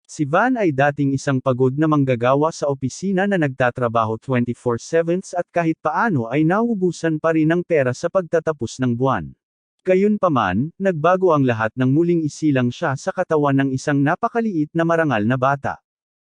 Si Van ay dating isang pagod na manggagawa sa opisina na nagtatrabaho 24/7 at kahit paano ay nauubusan pa rin ng pera sa pagtatapos ng buwan. Gayunpaman, nagbago ang lahat nang muling isilang siya sa katawan ng isang napakaliit na marangal na bata.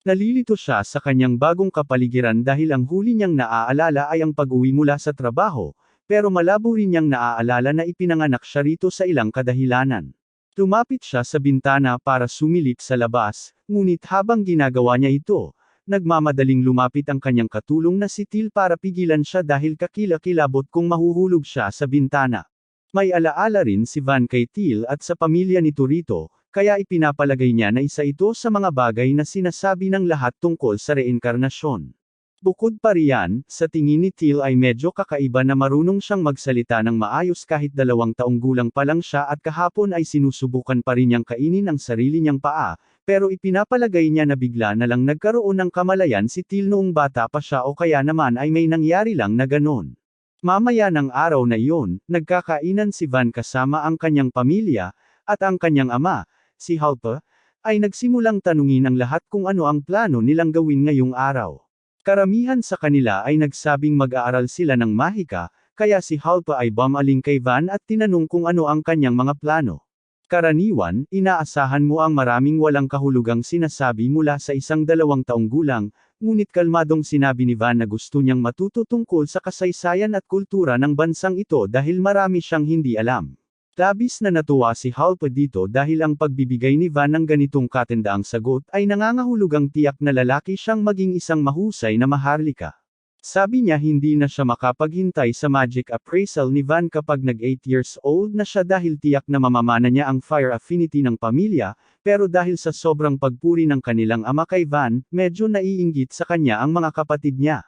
Nalilito siya sa kanyang bagong kapaligiran dahil ang huli niyang naaalala ay ang pag-uwi mula sa trabaho, pero malabo rin niyang naaalala na ipinanganak siya rito sa ilang kadahilanan. Lumapit siya sa bintana para sumilip sa labas, ngunit habang ginagawa niya ito, nagmamadaling lumapit ang kanyang katulong na si Till para pigilan siya dahil kakilakilabot kung mahuhulog siya sa bintana. May alaala rin si Van kay Till at sa pamilya nito rito, kaya ipinapalagay niya na isa ito sa mga bagay na sinasabi ng lahat tungkol sa reinkarnasyon. Bukod pa riyan, sa tingin ni Till ay medyo kakaiba na marunong siyang magsalita ng maayos kahit 2 taong gulang pa lang siya at kahapon ay sinusubukan pa rin niyang kainin ang sarili niyang paa, pero ipinapalagay niya na bigla na lang nagkaroon ng kamalayan si Till noong bata pa siya o kaya naman ay may nangyari lang na ganon. Mamaya ng araw na iyon, nagkakainan si Van kasama ang kanyang pamilya, at ang kanyang ama, si Halpa, ay nagsimulang tanungin ang lahat kung ano ang plano nilang gawin ngayong araw. Karamihan sa kanila ay nagsabing mag-aaral sila ng mahika, kaya si Halpa ay bumaling kay Van at tinanong kung ano ang kanyang mga plano. Karaniwan, inaasahan mo ang maraming walang kahulugang sinasabi mula sa isang 2 taong gulang, ngunit kalmadong sinabi ni Van na gusto niyang matuto tungkol sa kasaysayan at kultura ng bansang ito dahil marami siyang hindi alam. Labis na natuwa si Halpa dito dahil ang pagbibigay ni Van ng ganitong katendaang sagot ay nangangahulugang tiyak na lalaki siyang maging isang mahusay na maharlika. Sabi niya hindi na siya makapaghintay sa magic appraisal ni Van kapag nag 8 years old na siya dahil tiyak na mamamana niya ang fire affinity ng pamilya, pero dahil sa sobrang pagpuri ng kanilang ama kay Van, medyo naiinggit sa kanya ang mga kapatid niya.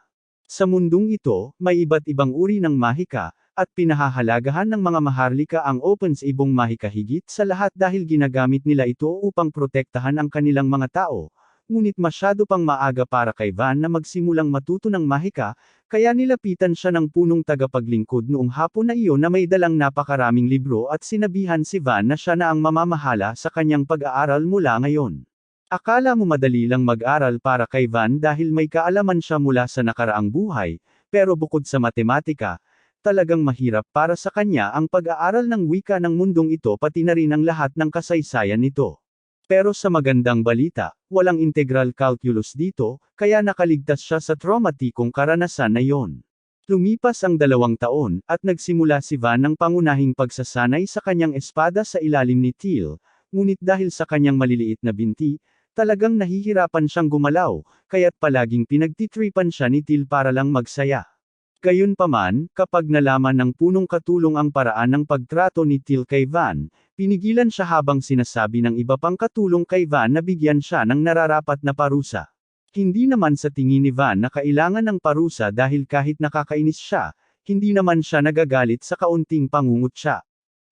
Sa mundong ito, may iba't ibang uri ng mahika, at pinahahalagahan ng mga maharlika ang opens ibong mahika higit sa lahat dahil ginagamit nila ito upang protektahan ang kanilang mga tao. Ngunit masyado pang maaga para kay Van na magsimulang matuto ng mahika, kaya nilapitan siya ng punong tagapaglingkod noong hapon na iyon na may dalang napakaraming libro at sinabihan si Van na siya na ang mamamahala sa kanyang pag-aaral mula ngayon. Akala mo madali lang mag-aral para kay Van dahil may kaalaman siya mula sa nakaraang buhay, pero bukod sa matematika, talagang mahirap para sa kanya ang pag-aaral ng wika ng mundong ito pati na rin ang lahat ng kasaysayan nito. Pero sa magandang balita, walang integral calculus dito, kaya nakaligtas siya sa traumatikong karanasan na iyon. Lumipas ang 2 taon, at nagsimula si Van ng pangunahing pagsasanay sa kanyang espada sa ilalim ni Till, ngunit dahil sa kanyang maliliit na binti, talagang nahihirapan siyang gumalaw, kaya't palaging pinagtitripan siya ni Till para lang magsaya. Gayunpaman, kapag nalaman ng punong katulong ang paraan ng pagtrato ni Till kay Van, pinigilan siya habang sinasabi ng iba pang katulong kay Van na bigyan siya ng nararapat na parusa. Hindi naman sa tingin ni Van na kailangan ng parusa dahil kahit nakakainis siya, hindi naman siya nagagalit sa kaunting pangungutya.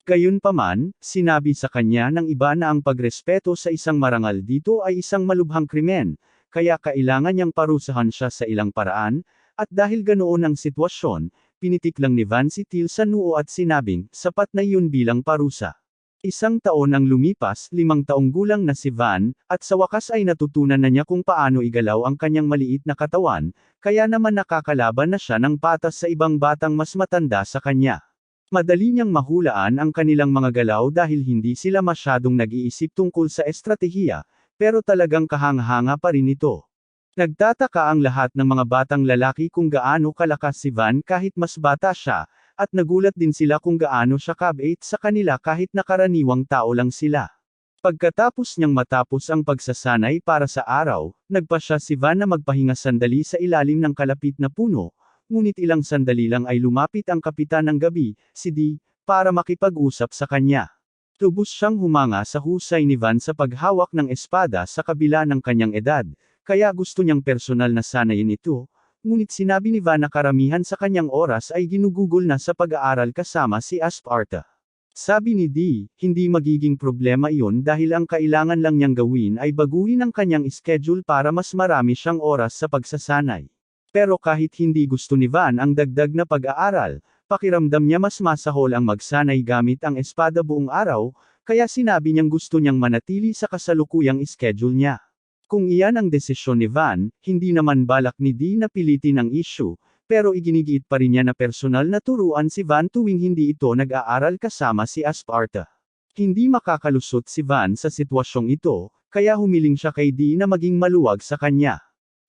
Gayunpaman, sinabi sa kanya ng iba na ang pagrespeto sa isang marangal dito ay isang malubhang krimen, kaya kailangan niyang parusahan siya sa ilang paraan. At dahil ganoon ang sitwasyon, pinitik lang ni Van si Till sa noo at sinabing, sapat na iyon bilang parusa. 1 taon ang lumipas, 5 taong gulang na si Van, at sa wakas ay natutunan na niya kung paano igalaw ang kanyang maliit na katawan, kaya naman nakakalaban na siya ng patas sa ibang batang mas matanda sa kanya. Madali niyang mahulaan ang kanilang mga galaw dahil hindi sila masyadong nag-iisip tungkol sa estratehiya, pero talagang kahanga-hanga pa rin ito. Nagtataka ang lahat ng mga batang lalaki kung gaano kalakas si Van kahit mas bata siya, at nagulat din sila kung gaano siya kabait sa kanila kahit nakaraniwang tao lang sila. Pagkatapos niyang matapos ang pagsasanay para sa araw, nagpa siya si Van na magpahinga sandali sa ilalim ng kalapit na puno, ngunit ilang sandali lang ay lumapit ang kapitan ng gabi, si D, para makipag-usap sa kanya. Lubos siyang humanga sa husay ni Van sa paghawak ng espada sa kabila ng kanyang edad. Kaya gusto niyang personal na sanayin ito, ngunit sinabi ni Van na karamihan sa kanyang oras ay ginugugol na sa pag-aaral kasama si Asparta. Sabi ni D, hindi magiging problema iyon dahil ang kailangan lang niyang gawin ay baguhin ang kanyang schedule para mas marami siyang oras sa pagsasanay. Pero kahit hindi gusto ni Van ang dagdag na pag-aaral, pakiramdam niya mas masahol ang magsanay gamit ang espada buong araw, kaya sinabi niyang gusto niyang manatili sa kasalukuyang schedule niya. Kung iyan ang desisyon ni Van, hindi naman balak ni Dee na pilitin ang issue, pero iginigiit pa rin niya na personal na turuan si Van tuwing hindi ito nag-aaral kasama si Asparta. Hindi makakalusot si Van sa sitwasyong ito, kaya humiling siya kay Dee na maging maluwag sa kanya.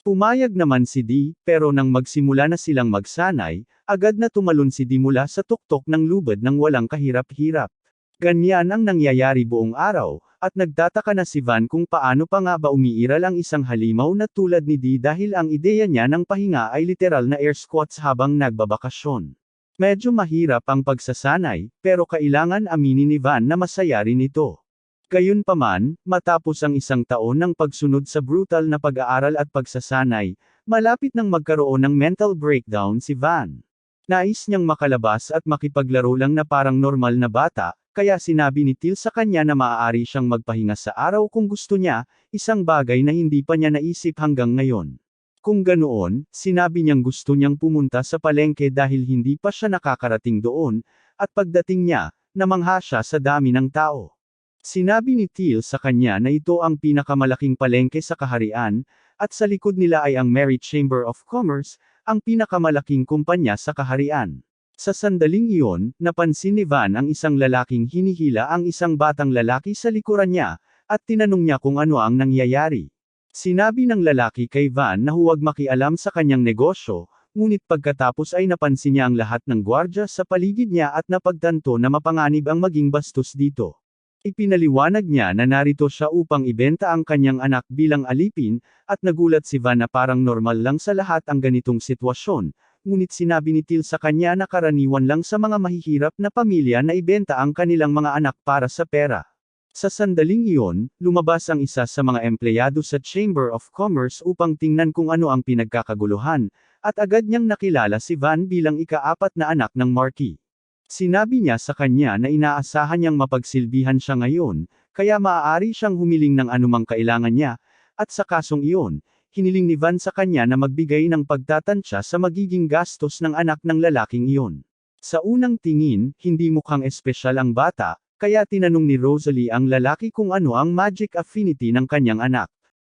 Pumayag naman si Dee, pero nang magsimula na silang magsanay, agad na tumalon si Dee mula sa tuktok ng lubid ng walang kahirap-hirap. Ganyan ang nangyayari buong araw, at nagtataka na si Van kung paano pa nga ba umiiral ang isang halimaw na tulad ni Dee dahil ang ideya niya ng pahinga ay literal na air squats habang nagbabakasyon. Medyo mahirap ang pagsasanay, pero kailangan aminin ni Van na masaya rin ito. Gayunpaman, matapos ang isang taon ng pagsunod sa brutal na pag-aaral at pagsasanay, malapit nang magkaroon ng mental breakdown si Van. Nais niyang makalabas at makipaglaro lang na parang normal na bata, kaya sinabi ni Till sa kanya na maaari siyang magpahinga sa araw kung gusto niya, isang bagay na hindi pa niya naisip hanggang ngayon. Kung ganoon, sinabi niyang gusto niyang pumunta sa palengke dahil hindi pa siya nakakarating doon, at pagdating niya, namangha siya sa dami ng tao. Sinabi ni Till sa kanya na ito ang pinakamalaking palengke sa kaharian, at sa likod nila ay ang Merry Chamber of Commerce, ang pinakamalaking kumpanya sa kaharian. Sa sandaling iyon, napansin ni Van ang isang lalaking hinihila ang isang batang lalaki sa likuran niya, at tinanong niya kung ano ang nangyayari. Sinabi ng lalaki kay Van na huwag makialam sa kanyang negosyo, ngunit pagkatapos ay napansin niya ang lahat ng gwardya sa paligid niya at napagtanto na mapanganib ang maging bastos dito. Ipinaliwanag niya na narito siya upang ibenta ang kanyang anak bilang alipin, at nagulat si Van na parang normal lang sa lahat ang ganitong sitwasyon, ngunit sinabi ni Till sa kanya na karaniwan lang sa mga mahihirap na pamilya na ibenta ang kanilang mga anak para sa pera. Sa sandaling iyon, lumabas ang isa sa mga empleyado sa Chamber of Commerce upang tingnan kung ano ang pinagkakaguluhan, at agad niyang nakilala si Van bilang ika-4 na anak ng Marquis. Sinabi niya sa kanya na inaasahan niyang mapagsilbihan siya ngayon, kaya maaari siyang humiling ng anumang kailangan niya, at sa kasong iyon, hiniling ni Van sa kanya na magbigay ng pagtatansya sa magiging gastos ng anak ng lalaking iyon. Sa unang tingin, hindi mukhang espesyal ang bata, kaya tinanong ni Rosalie ang lalaki kung ano ang magic affinity ng kanyang anak.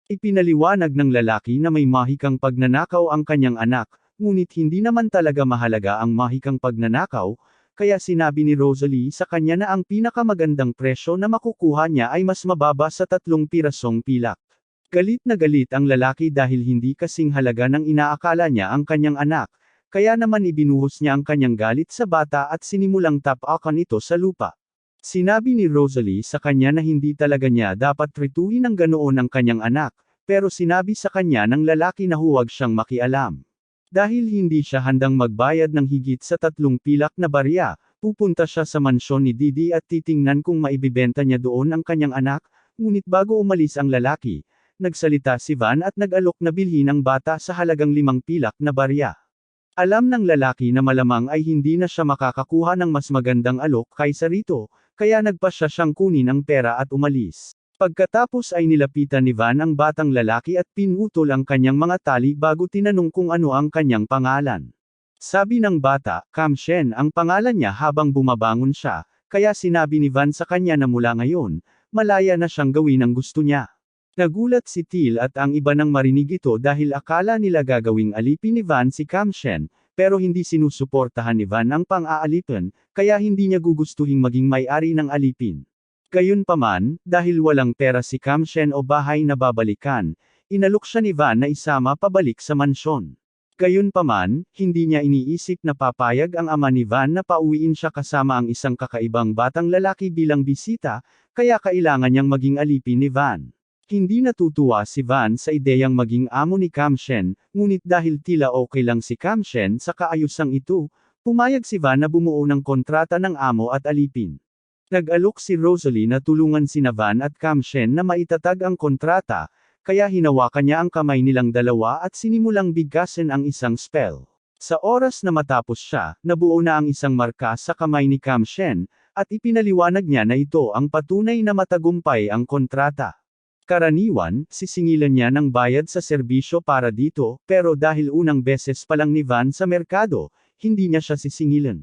Ipinaliwanag ng lalaki na may mahikang pagnanakaw ang kanyang anak, ngunit hindi naman talaga mahalaga ang mahikang pagnanakaw, kaya sinabi ni Rosalie sa kanya na ang pinakamagandang presyo na makukuha niya ay mas mababa sa 3 pirasong pilak. Galit na galit ang lalaki dahil hindi kasing halaga ng inaakala niya ang kanyang anak, kaya naman ibinuhos niya ang kanyang galit sa bata at sinimulang tapakan ito sa lupa. Sinabi ni Rosalie sa kanya na hindi talaga niya dapat trituhin ng ganoon ang kanyang anak, pero sinabi sa kanya ng lalaki na huwag siyang makialam. Dahil hindi siya handang magbayad ng higit sa 3 pilak na barya, pupunta siya sa mansyon ni Didi at titingnan kung maibibenta niya doon ang kanyang anak, ngunit bago umalis ang lalaki, nagsalita si Van at nag-alok na bilhin ang bata sa halagang 5 pilak na barya. Alam ng lalaki na malamang ay hindi na siya makakakuha ng mas magandang alok kaysa rito, kaya nagpasya siyang kunin ang pera at umalis. Pagkatapos ay nilapitan ni Van ang batang lalaki at pinutol ang kanyang mga tali bago tinanong kung ano ang kanyang pangalan. Sabi ng bata, Cam Shen ang pangalan niya habang bumabangon siya, kaya sinabi ni Van sa kanya na mula ngayon, malaya na siyang gawin ang gusto niya. Nagulat si Till at ang iba nang marinig ito dahil akala nila gagawing alipin ni Van si Cam Shen, pero hindi sinusuportahan ni Van ang pang-aalipan, kaya hindi niya gugustuhing maging may-ari ng alipin. Gayunpaman, dahil walang pera si Cam Shen o bahay na babalikan, inalok siya ni Van na isama pabalik sa mansyon. Gayunpaman, hindi niya iniisip na papayag ang ama ni Van na pauwiin siya kasama ang isang kakaibang batang lalaki bilang bisita, kaya kailangan niyang maging alipin ni Van. Hindi natutuwa si Van sa ideyang maging amo ni Cam Shen, ngunit dahil tila okay lang si Cam Shen sa kaayusang ito, pumayag si Van na bumuo ng kontrata ng amo at alipin. Nag-alok si Rosalie na tulungan sina Van at Cam Shen na maitatag ang kontrata, kaya hinawakan niya ang kamay nilang dalawa at sinimulang bigkasin ang isang spell. Sa oras na matapos siya, nabuo na ang isang marka sa kamay ni Cam Shen, at ipinaliwanag niya na ito ang patunay na matagumpay ang kontrata. Karaniwan, sisingilan niya ng bayad sa serbisyo para dito, pero dahil unang beses pa lang ni Van sa merkado, hindi niya siya sisingilan.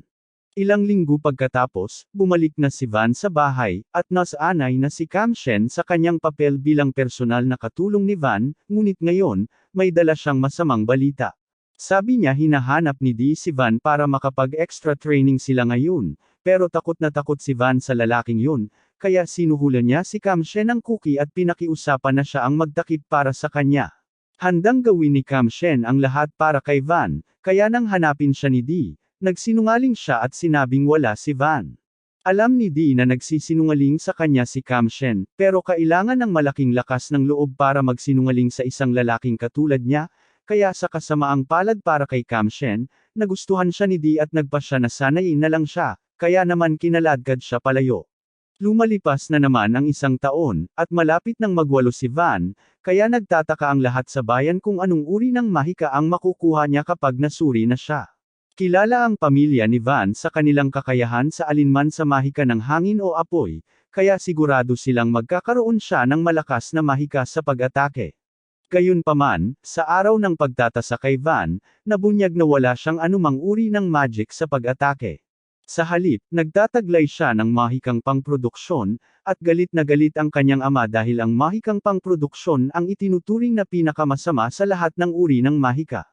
Ilang linggo pagkatapos, bumalik na si Van sa bahay, at nasanay na si Cam Shen sa kanyang papel bilang personal na katulong ni Van, ngunit ngayon, may dala siyang masamang balita. Sabi niya hinahanap ni Dee si Van para makapag-extra training sila ngayon, pero takot na takot si Van sa lalaking yun, kaya sinuhulan niya si Cam Shen ng cookie at pinakiusapan na siya ang magtakip para sa kanya. Handang gawin ni Cam Shen ang lahat para kay Van, kaya nang hanapin siya ni Dee, nagsinungaling siya at sinabing wala si Van. Alam ni Dee na nagsisinungaling sa kanya si Cam Shen, pero kailangan ng malaking lakas ng loob para magsinungaling sa isang lalaking katulad niya, kaya sa kasamaang palad para kay Cam Shen, nagustuhan siya ni Dee at nagpasya na sanayin na lang siya, kaya naman kinaladkad siya palayo. Lumalipas na naman ang isang taon, at malapit nang magwalo si Van, kaya nagtataka ang lahat sa bayan kung anong uri ng mahika ang makukuha niya kapag nasuri na siya. Kilala ang pamilya ni Van sa kanilang kakayahan sa alinman sa mahika ng hangin o apoy, kaya sigurado silang magkakaroon siya ng malakas na mahika sa pag-atake. Gayunpaman, sa araw ng pagtatasa kay Van, nabunyag na wala siyang anumang uri ng magic sa pag-atake. Sa halip, nagtataglay siya ng mahikang pangproduksyon, at galit na galit ang kanyang ama dahil ang mahikang pangproduksyon ang itinuturing na pinakamasama sa lahat ng uri ng mahika.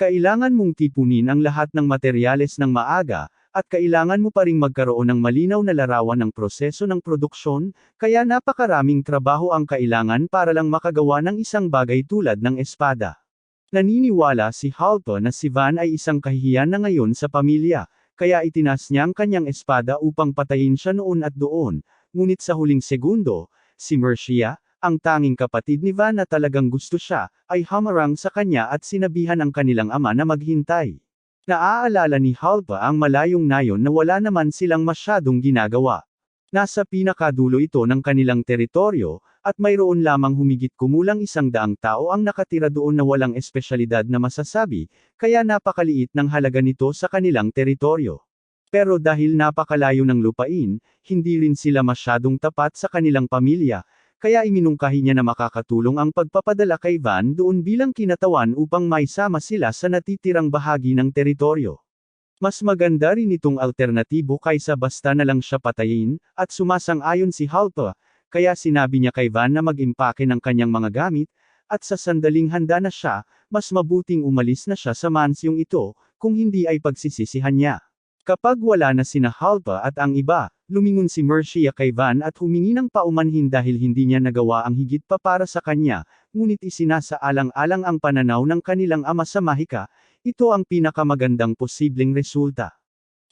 Kailangan mong tipunin ang lahat ng materyales ng maaga, at kailangan mo pa ring magkaroon ng malinaw na larawan ng proseso ng produksyon, kaya napakaraming trabaho ang kailangan para lang makagawa ng isang bagay tulad ng espada. Naniniwala si Halto na si Van ay isang kahihiyan na ngayon sa pamilya, kaya itinas niya ang kanyang espada upang patayin siya noon at doon, ngunit sa huling segundo, si Mercia, ang tanging kapatid ni Van na talagang gusto siya, ay hamarang sa kanya at sinabihan ang kanilang ama na maghintay. Naaalala ni Halpa ang malayong nayon na wala naman silang masyadong ginagawa. Nasa pinakadulo ito ng kanilang teritoryo, at mayroon lamang humigit kumulang 100 tao ang nakatira doon na walang espesyalidad na masasabi, kaya napakaliit ng halaga nito sa kanilang teritoryo. Pero dahil napakalayo ng lupain, hindi rin sila masyadong tapat sa kanilang pamilya, kaya iminungkahi niya na makakatulong ang pagpapadala kay Van doon bilang kinatawan upang maisama sila sa natitirang bahagi ng teritoryo. Mas maganda rin itong alternatibo kaysa basta na lang siya patayin, at sumasang-ayon si Halpa, kaya sinabi niya kay Van na mag-impake ng kanyang mga gamit, at sa sandaling handa na siya, mas mabuting umalis na siya sa mansyong ito, kung hindi ay pagsisisihan niya. Kapag wala na sina Halpa at ang iba, lumingon si Mercia kay Van at humingi ng paumanhin dahil hindi niya nagawa ang higit pa para sa kanya, ngunit isinasaalang-alang ang pananaw ng kanilang ama sa mahika, ito ang pinakamagandang posibleng resulta.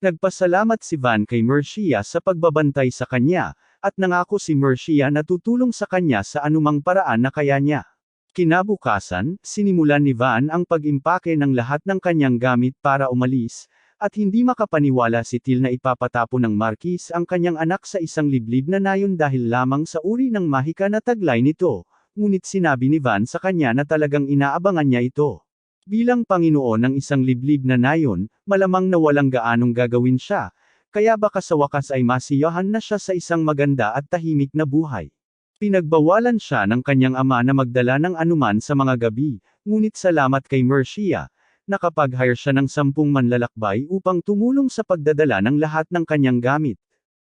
Nagpasalamat si Van kay Mercia sa pagbabantay sa kanya, at nangako si Mercia na tutulong sa kanya sa anumang paraan na kaya niya. Kinabukasan, sinimulan ni Van ang pag-impake ng lahat ng kanyang gamit para umalis, at hindi makapaniwala si Till na ipapatapo ng Marquis ang kanyang anak sa isang liblib na nayon dahil lamang sa uri ng mahika na taglay nito, ngunit sinabi ni Van sa kanya na talagang inaabangan niya ito. Bilang Panginoon ng isang liblib na nayon, malamang na walang gaanong gagawin siya, kaya baka sa wakas ay masiyahan na siya sa isang maganda at tahimik na buhay. Pinagbawalan siya ng kanyang ama na magdala ng anuman sa mga gabi, ngunit salamat kay Mercia, nakapag-hire siya ng 10 manlalakbay upang tumulong sa pagdadala ng lahat ng kanyang gamit.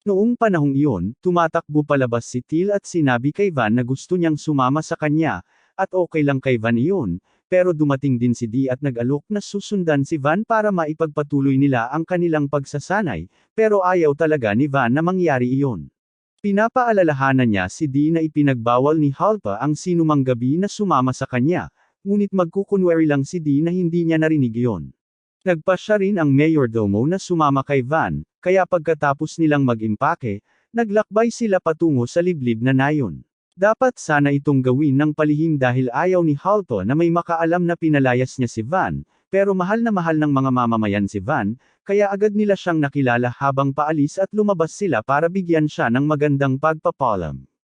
Noong panahong iyon, tumatakbo palabas si Till at sinabi kay Van na gusto niyang sumama sa kanya, at okay lang kay Van iyon, pero dumating din si Dee at nag-alok na susundan si Van para maipagpatuloy nila ang kanilang pagsasanay, pero ayaw talaga ni Van na mangyari iyon. Pinapaalalahanan niya si Dee na ipinagbawal ni Halpa ang sinumang gabi na sumama sa kanya, ngunit magkukunwari lang si Dee na hindi niya narinig iyon. Nagpasya rin ang mayordomo na sumama kay Van, kaya pagkatapos nilang mag-impake, naglakbay sila patungo sa liblib na nayon. Dapat sana itong gawin ng palihim dahil ayaw ni Halto na may makaalam na pinalayas niya si Van, pero mahal na mahal ng mga mamamayan si Van, kaya agad nila siyang nakilala habang paalis at lumabas sila para bigyan siya ng magandang pagpapalam.